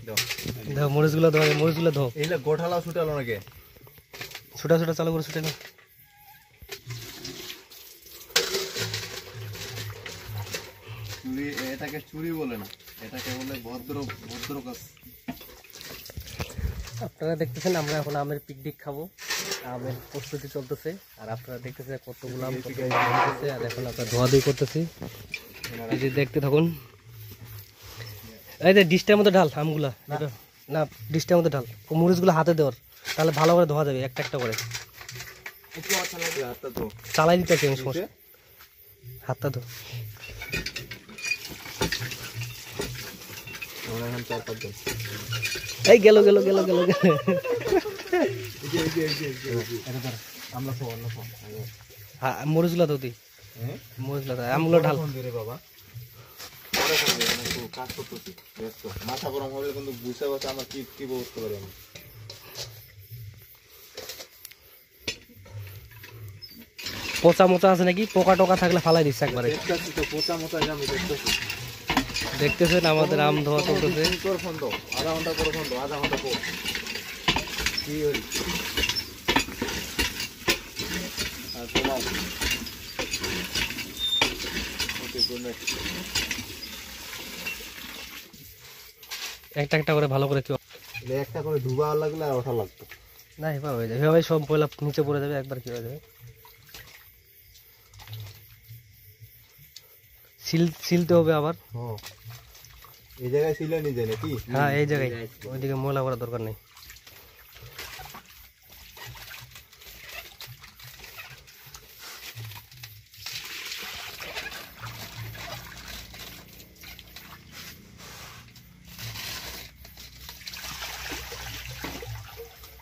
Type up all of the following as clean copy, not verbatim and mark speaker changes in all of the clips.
Speaker 1: দাও মরিচগুলো দাও, মরিচগুলো দাও।
Speaker 2: এইলা গোঠালা ছুটালো নাকি?
Speaker 1: ছুটা ছুটা চালু করে ছুটে না।
Speaker 2: চুরি, এটাকে চুরি বলে না, এটাকে বলে ভদ্র ভদ্র কাজ।
Speaker 1: আপনারা দেখতেছেন আমরা এখন আমের পিকনিক খাবো, আমের প্রস্তুতি চলতেছে। আর আপনারা দেখতেছেন কতগুলো আম হচ্ছে, আর এখন আমরা ধোয়াধুয়ি করতেছি। এই যে দেখতে থাকুন। এই যে ডিশটার মধ্যে ঢাল আমগুলা, না ডিশটার মধ্যে ঢাল, মরিচগুলো হাতে দেওয়ার, তাহলে ভালো করে ধোয়া যাবে একটা একটা করে। চালাই দিতে কেমন সমস্যা, হাতটা ধো। এই গেল গেল গেল গেল গেল। মরিচগুলা দাও, তুই মরিচগুলা দাও, আমগুলো ঢাল।
Speaker 2: বাবা কাজ করতেছি, মাথা গরম হলে কিন্তু বুঝতে পারছি আমার কি কি ব্যবস্থা করি আমি।
Speaker 1: পচা মোচা আছে নাকি, পোকা টোকা থাকলে ফালাই দিচ্ছে একবারে।
Speaker 2: পচা মোচা আমি দেখতেছি।
Speaker 1: দেখতেছেন আমাদের আম ধোয়া চলতেছে।
Speaker 2: ফোন দাও, আধা ঘন্টা করে ফোন দাও, আধা ঘন্টা পর কি হল।
Speaker 1: একটা একটা করে ভালো করে
Speaker 2: একটা করে ডুবা লাগলে আর ওঠা লাগতো
Speaker 1: না, এভাবে হয়ে যাবে, এভাবে সব পয়লা নিচে পড়ে যাবে একবার, কি হয়ে যাবে। সিলতে হবে আবার।
Speaker 2: এই জায়গায় সিলে নিয়ে যায় নাকি?
Speaker 1: হ্যাঁ এই জায়গায়, ওইদিকে ময়লা করার দরকার নেই।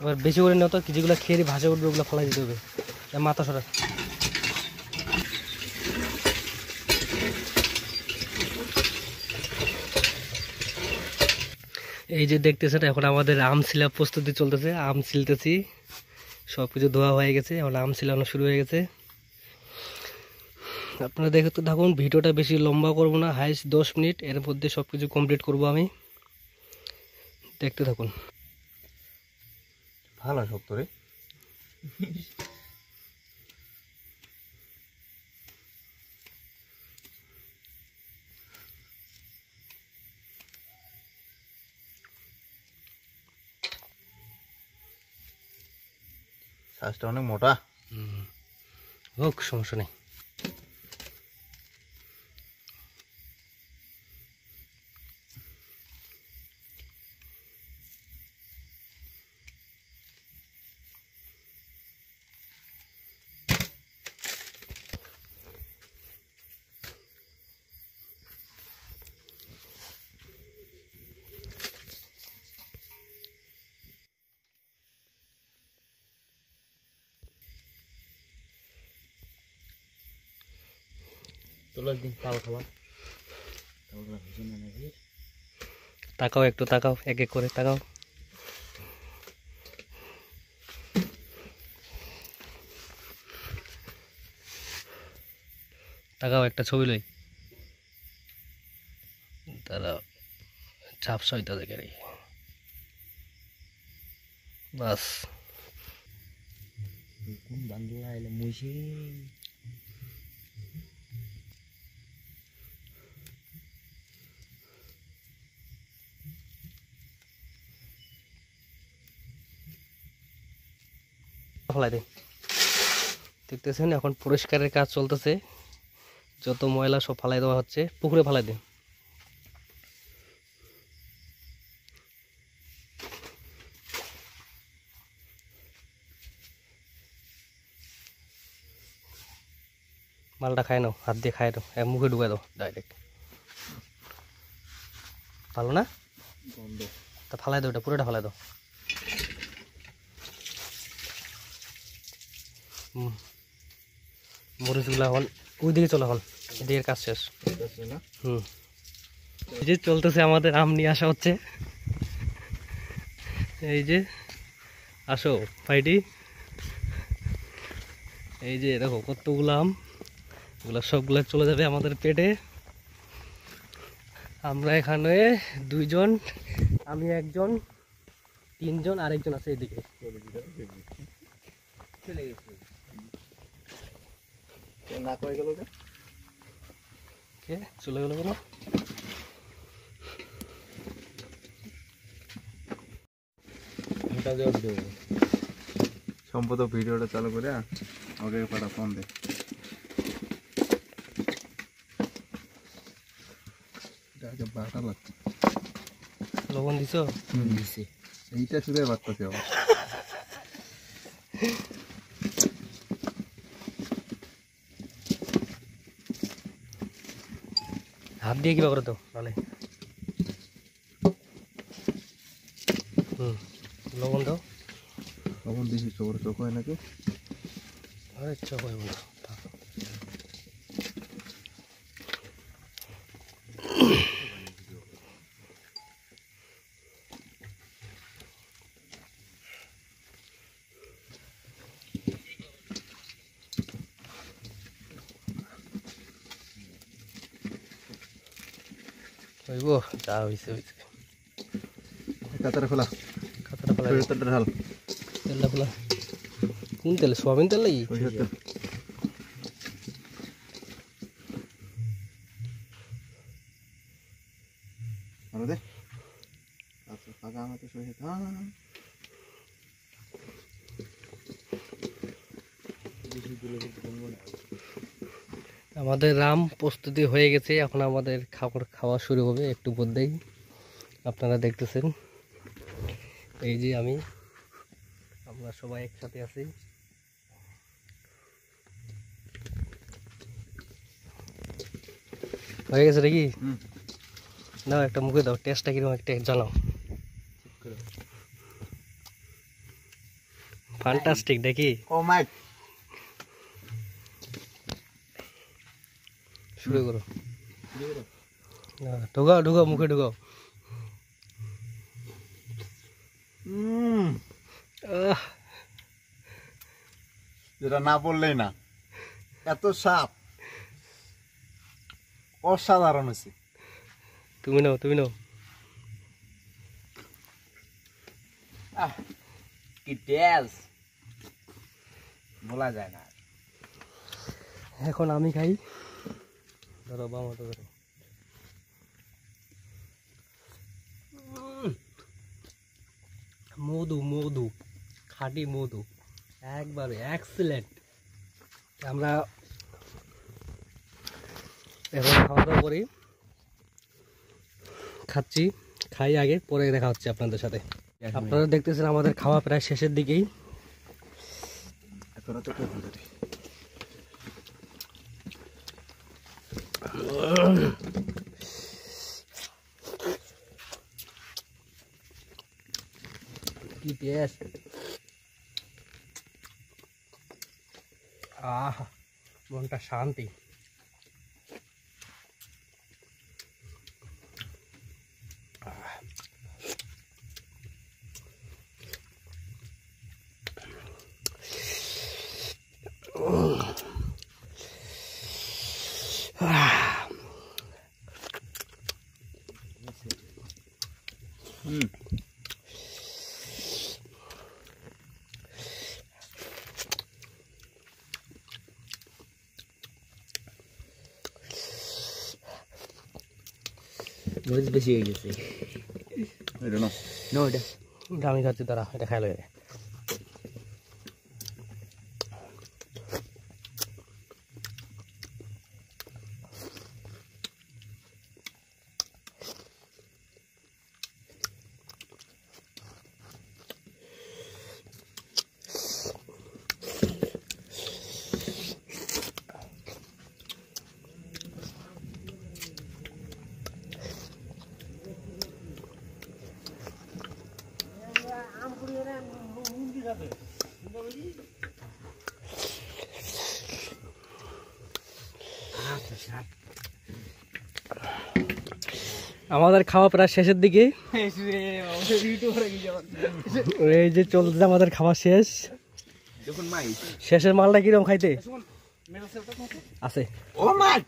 Speaker 1: এবার বেশি করে নেও তো, যেগুলো খেয়ে ভাসে উঠবে ওগুলো ফেলাই দিতে হবে। মাথা সরা। এই যে দেখতেছেন এখন আমাদের আম ছিলা প্রস্তুতি চলতেছে, আম ছিলতেছি, সব কিছু ধোয়া হয়ে গেছে, এখন আম ছিলানো শুরু হয়ে গেছে। আপনারা দেখতে থাকুন, ভিডিওটা বেশি লম্বা করব না, হাইস্ট 10 মিনিট, এর মধ্যে সব কিছু কমপ্লিট করব আমি। দেখতে থাকুন।
Speaker 2: ভালো শক্ত রে। শ্বাসটা অনেক মোটা।
Speaker 1: হোক, সমস্যা নেই। তাকাও একটু, তাকাও, এক এক করে তাকাও। তাকাও, একটা ছবি লই। তারা চাপ সইতা দেখে রে, বাস।
Speaker 2: বান্ধব আইলে মুইছি
Speaker 1: ফেলাই দে। দেখতেছেন এখন পরিষ্কারের কাজ চলতেছে, যত ময়লা সব ফালাই দেওয়া হচ্ছে, পুকুরে ফালাই দে। মালটা খাই নাও, হাত দিয়ে খাই নাও, মুখে ঢুকাই দাও ডাইরেক্ট। ভালো না? তা ফালাই দাও, ওটা পুরোটা ফালাই দাও। মরিচগুলো এখন ওইদিকে চলো, এখন এদিকে কাজ শেষ। এই যে চলতেছে আমাদের আম নিয়ে আসা হচ্ছে। এই যে আসো ভাইটি, এই যে দেখো কতগুলো আম, এগুলো সবগুলো চলে যাবে আমাদের পেটে। আমরা এখানে 2 জন আমি একজন, তিনজন, আরেকজন আছে এদিকে। চলে গেছে
Speaker 2: না কয়ে গেল
Speaker 1: কে চলে গেল কেন?
Speaker 2: সম্পদ ভিডিওটা চালু করে আমাকে পাঠা ফোন দে। বাটা লাগছে,
Speaker 1: লবণ দিছ?
Speaker 2: দিছি, এইটা শুধু বাড়তেছে আবার।
Speaker 1: হাত দিয়ে কিবা করে তো তাহলে। লবণ দাও।
Speaker 2: লবণ দিছি, চোখ চোখ হয় নাকি?
Speaker 1: আরে চোখ হয় বলো। হইব যা হইছে হইছে।
Speaker 2: কাতারে খোলা,
Speaker 1: খাতাটা ফেলা
Speaker 2: সরিষার তেলটা ঢাল।
Speaker 1: তেলটা ফেলা। কোন তেল? সোয়াবিন তেল লাগি?
Speaker 2: সরিষার তেল। আরো দে। আচ্ছা, পাকা আমাতে সরিষার তেল।
Speaker 1: আমাদের রাম প্রস্তুতি হয়ে গেছে, এখন আমাদের খাবার খাওয়া শুরু হবে একটু মধ্যেই। আপনারা দেখতেছেন, এই যে আমরা সবাই একসাথে আছি। হয়ে গেছে নাকি? নাও একটা মুখে দাও, টেস্টটা কিরকম একটা জানাও। ফ্যান্টাস্টিক দেখি।
Speaker 2: ও মাই,
Speaker 1: শুরু করো। ঢুকাও ঢুকাও, মুখে ঢুকাও।
Speaker 2: যেটা না বললেই না, এত স্বাদ, অসাধারণ হয়েছে।
Speaker 1: তুমি নাও, তুমি নাও।
Speaker 2: কি টেস্ট বলা যায় না।
Speaker 1: এখন আমি খাই। ধরো বাম হাতে ধরো। মধু মধু, খাঁটি মধু, একবারে এক্সিলেন্ট। আমরা এখন খাওয়া দাওয়া করি, খাচ্ছি, খাই আগে, পরে দেখা হচ্ছে আপনাদের সাথে। আপনারা দেখতেছেন আমাদের খাওয়া প্রায় শেষের দিকেই। কি টেস্ট! মনটা শান্তি। মরিচ বেশি হয়ে গেছে। এটা আমি খাচ্ছি, তারা এটা খাই লাগে। আমাদের খাওয়া প্রায় শেষের দিকে। এই যে চলছে আমাদের খাওয়া শেষ। শেষের মালটা কিরকম খাইতে আছে?
Speaker 2: ও মাই,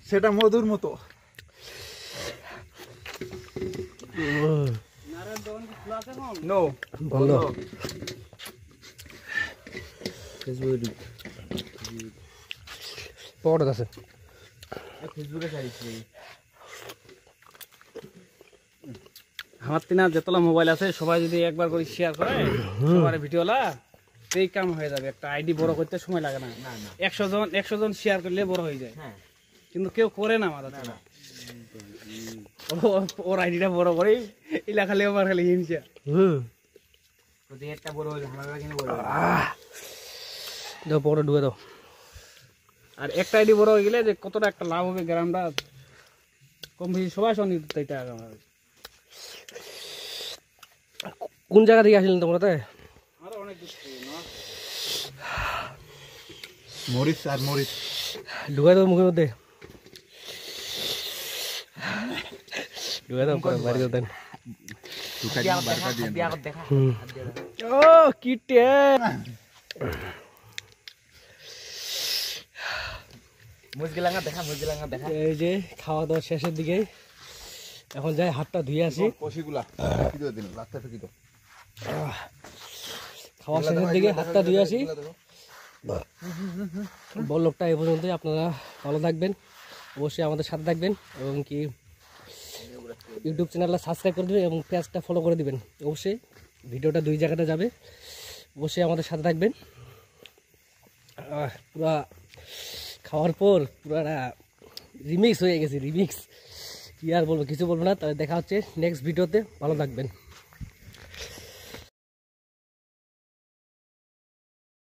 Speaker 2: সেটা মধুর মতো।
Speaker 3: নো
Speaker 1: বন্ধ পড়ে আছে
Speaker 3: ফেসবুকে ছাড়িয়েছি আমার তিনা যেতলা মোবাইল আছে সবাই যদি একবার করে শেয়ার করে সবার ভিডিওলা এই কাম হয়ে যাবে একটা আইডি বড় করতে সময় লাগে না 100 জন শেয়ার করলে বড় হয়ে যায় কিন্তু কেউ করে না আমাদের ওর আইডিটা বড় করে ইলা খালি আমার খালি হিংসা যদি একটা বড় হইলে আমার কিনে বড়
Speaker 1: দাও পড়ে ডুবে দাও
Speaker 3: আর একটা আইডি বড় হয়ে গেলে যে কতটা একটা লাভ হবে গ্রামটা কম বেশি সবাই সন্দিগ্ধ এটা আমার
Speaker 1: কোন জায়গা থেকে আসলেন তোমরা তাই
Speaker 3: আরো অনেক দূর থেকে না
Speaker 2: মরিচ আর মরিচ
Speaker 1: ডুবে দাও মুখের মধ্যে ডুবে দাও বাড়ি দাও দেন ও কি টেস্ট
Speaker 3: মুজগিলাঙ্গা দেখা
Speaker 1: এই যে খাওয়া দাওয়া শেষের দিকে এখন যাই হাতটা ধুয়ে আসি
Speaker 2: কষিগুলা কি দিয়ে দিন লাস্টে ফেকি দাও
Speaker 1: খাওয়া শেষের দিকে হাতটা ধুয়ে আসি বললোকটা এই পর্যন্তই আপনারা ভালো থাকবেন অবশ্যই আমাদের সাথে থাকবেন এবং কি ইউটিউব চ্যানেলটা সাবস্ক্রাইব করে দেবেন এবং পেজটা ফলো করে দিবেন অবশ্যই ভিডিওটা 2 জায়গাতে যাবে অবশ্যই আমাদের সাথে থাকবেন পুরা খাওয়ার পর পুরা রিমিক্স হয়ে গেছে রিমিক্স কি আর বলবো কিছু বলবো না তাহলে দেখা হচ্ছে নেক্সট ভিডিওতে ভালো থাকবেন